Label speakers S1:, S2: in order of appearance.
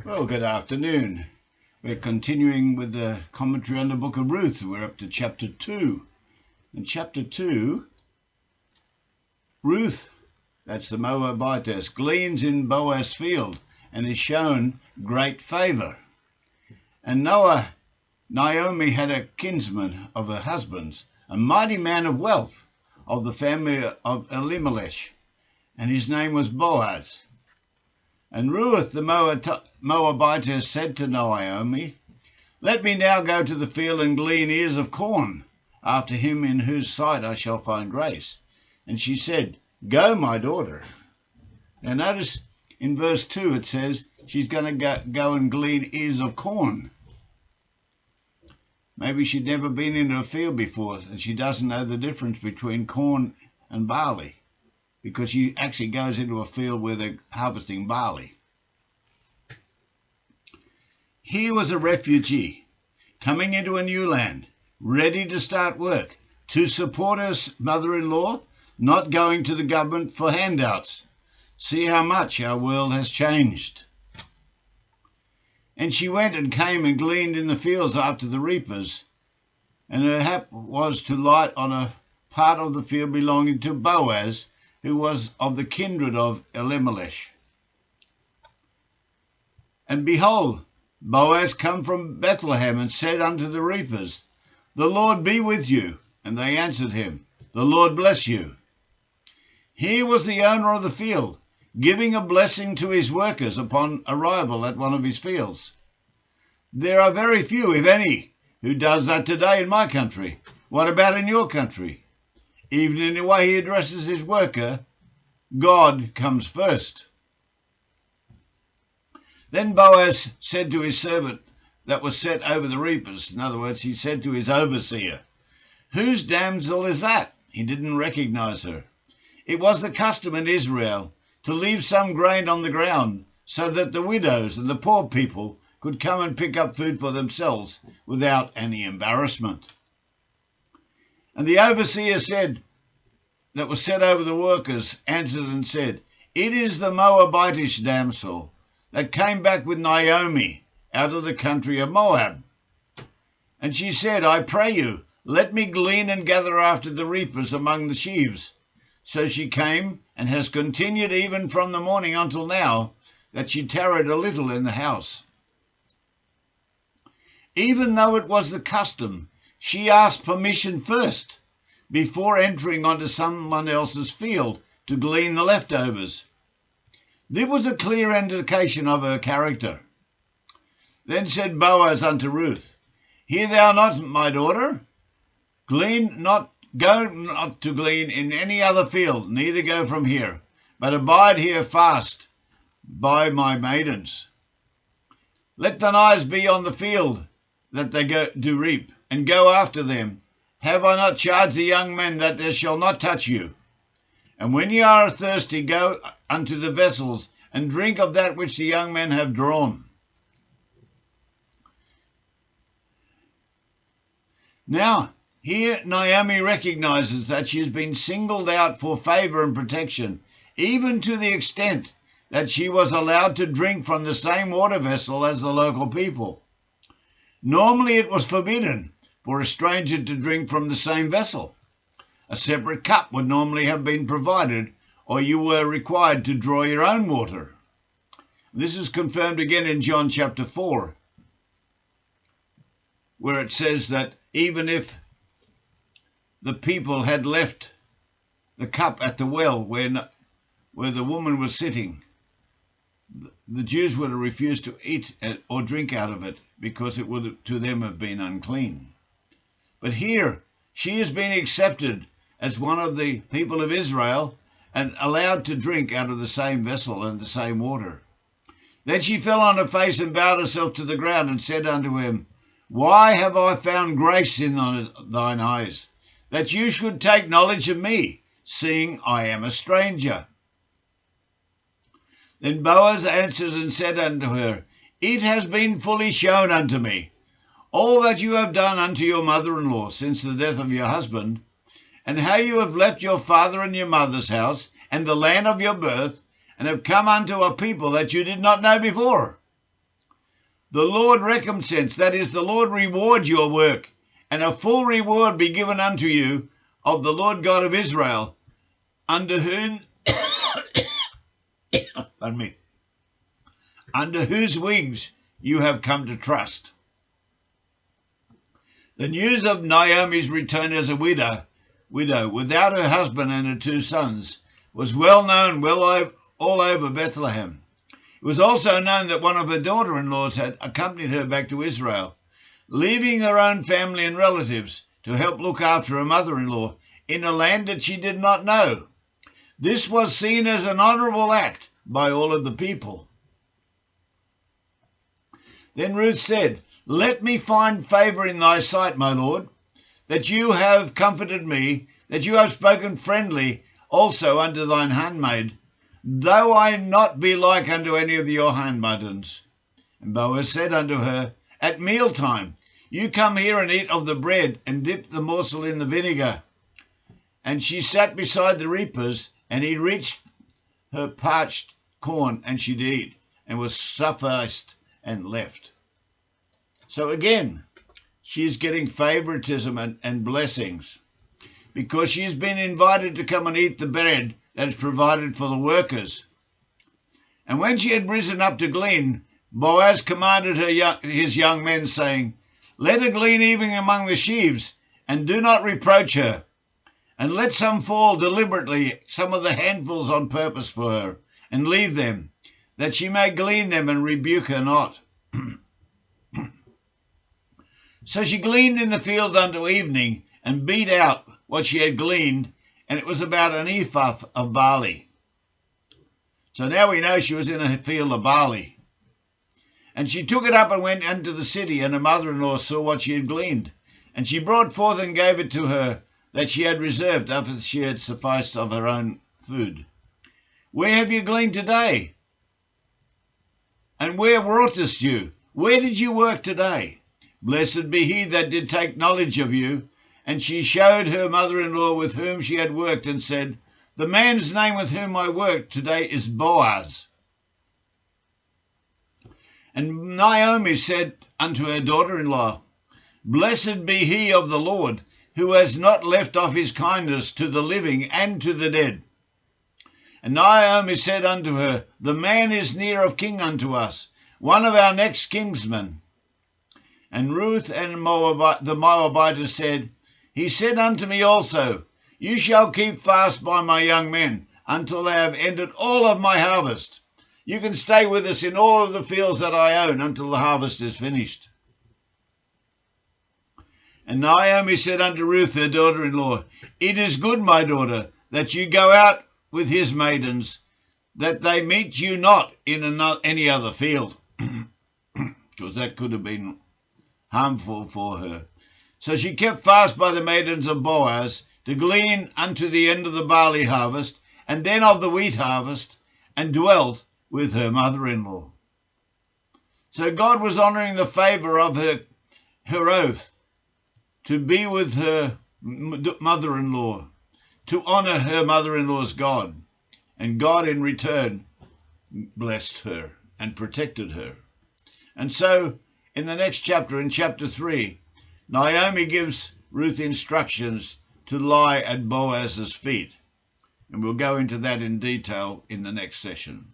S1: Well, good afternoon. We're continuing with the commentary on the book of Ruth. We're up to chapter 2. In chapter 2, Ruth, that's the Moabitess, gleans in Boaz's field and is shown great favour. And Naomi had a kinsman of her husband's, a mighty man of wealth, of the family of Elimelech, and his name was Boaz. And Ruth the Moabitess said to Naomi, "Let me now go to the field and glean ears of corn, after him in whose sight I shall find grace." And she said, "Go, my daughter." Now notice in verse 2 it says she's going to go and glean ears of corn. Maybe she'd never been into a field before and she doesn't know the difference between corn and barley, because she actually goes into a field where they're harvesting barley. He was a refugee coming into a new land, ready to start work, to support her mother-in-law, not going to the government for handouts. See how much our world has changed. And she went and came and gleaned in the fields after the reapers, and her hap was to light on a part of the field belonging to Boaz, who was of the kindred of Elimelech. And behold, Boaz come from Bethlehem and said unto the reapers, "The Lord be with you." And they answered him, "The Lord bless you." Here was the owner of the field, giving a blessing to his workers upon arrival at one of his fields. There are very few, if any, who does that today in my country. What about in your country? Even in the way he addresses his worker, God comes first. Then Boaz said to his servant that was set over the reapers, in other words, he said to his overseer, "Whose damsel is that?" He didn't recognize her. It was the custom in Israel to leave some grain on the ground so that the widows and the poor people could come and pick up food for themselves without any embarrassment. And the overseer said, that was set over the workers, answered and said, "It is the Moabitish damsel that came back with Naomi out of the country of Moab." And she said, "I pray you, let me glean and gather after the reapers among the sheaves." So she came and has continued even from the morning until now, that she tarried a little in the house. Even though it was the custom, she asked permission first before entering onto someone else's field to glean the leftovers. This was a clear indication of her character. Then said Boaz unto Ruth, "Hear thou not, my daughter? Go not to glean in any other field, neither go from here, but abide here fast by my maidens. Let thine eyes be on the field that they do reap, and go after them. Have I not charged the young men that they shall not touch you? And when ye are thirsty, go unto the vessels, and drink of that which the young men have drawn." Now, here Naomi recognizes that she has been singled out for favor and protection, even to the extent that she was allowed to drink from the same water vessel as the local people. Normally it was forbidden for a stranger to drink from the same vessel. A separate cup would normally have been provided, or you were required to draw your own water. This is confirmed again in John chapter 4, where it says that even if the people had left the cup at the well where the woman was sitting, the Jews would have refused to eat or drink out of it because it would to them have been unclean. But here she has been accepted as one of the people of Israel and allowed to drink out of the same vessel and the same water. Then she fell on her face and bowed herself to the ground and said unto him, "Why have I found grace in thine eyes, that you should take knowledge of me, seeing I am a stranger?" Then Boaz answered and said unto her, "It has been fully shown unto me, all that you have done unto your mother-in-law since the death of your husband, and how you have left your father and your mother's house and the land of your birth, and have come unto a people that you did not know before. The Lord recompense, that is, the Lord reward your work, and a full reward be given unto you of the Lord God of Israel, under whom, pardon me, under whose wings you have come to trust. The news of Naomi's return as a widow without her husband and her 2 sons was well known all over Bethlehem. It was also known that one of her daughter-in-laws had accompanied her back to Israel, leaving her own family and relatives to help look after her mother-in-law in a land that she did not know. This was seen as an honourable act by all of the people. Then Ruth said, "Let me find favour in thy sight, my lord, that you have comforted me, that you have spoken friendly also unto thine handmaid, though I not be like unto any of your handmaidens." And Boaz said unto her, "At mealtime you come here and eat of the bread, and dip the morsel in the vinegar." And she sat beside the reapers, and he reached her parched corn, and she did eat, and was sufficed and left. So again, she is getting favoritism and blessings, because she's been invited to come and eat the bread that is provided for the workers. And when she had risen up to glean, Boaz commanded his young men, saying, "Let her glean even among the sheaves, and do not reproach her. And let some fall deliberately, some of the handfuls on purpose for her, and leave them, that she may glean them and rebuke her not." So she gleaned in the field unto evening, and beat out what she had gleaned, and it was about an ephah of barley. So now we know she was in a field of barley. And she took it up and went unto the city, and her mother-in-law saw what she had gleaned. And she brought forth and gave it to her that she had reserved, after she had sufficed of her own food. "Where have you gleaned today? And where wroughtest you? Where did you work today? Blessed be he that did take knowledge of you." And she showed her mother-in-law with whom she had worked, and said, "The man's name with whom I worked today is Boaz." And Naomi said unto her daughter-in-law, "Blessed be he of the Lord, who has not left off his kindness to the living and to the dead." And Naomi said unto her, "The man is near of king unto us, one of our next kinsmen." And Ruth and the Moabitess said, "He said unto me also, You shall keep fast by my young men until they have ended all of my harvest. You can stay with us in all of the fields that I own until the harvest is finished." And Naomi said unto Ruth, her daughter-in-law, "It is good, my daughter, that you go out with his maidens, that they meet you not in any other field," because that could have been harmful for her. So she kept fast by the maidens of Boaz to glean unto the end of the barley harvest, and then of the wheat harvest, and dwelt with her mother-in-law. So God was honouring the favour of her oath to be with her mother-in-law, to honour her mother-in-law's God. And God in return blessed her and protected her. And so in the next chapter, in chapter 3, Naomi gives Ruth instructions to lie at Boaz's feet. And we'll go into that in detail in the next session.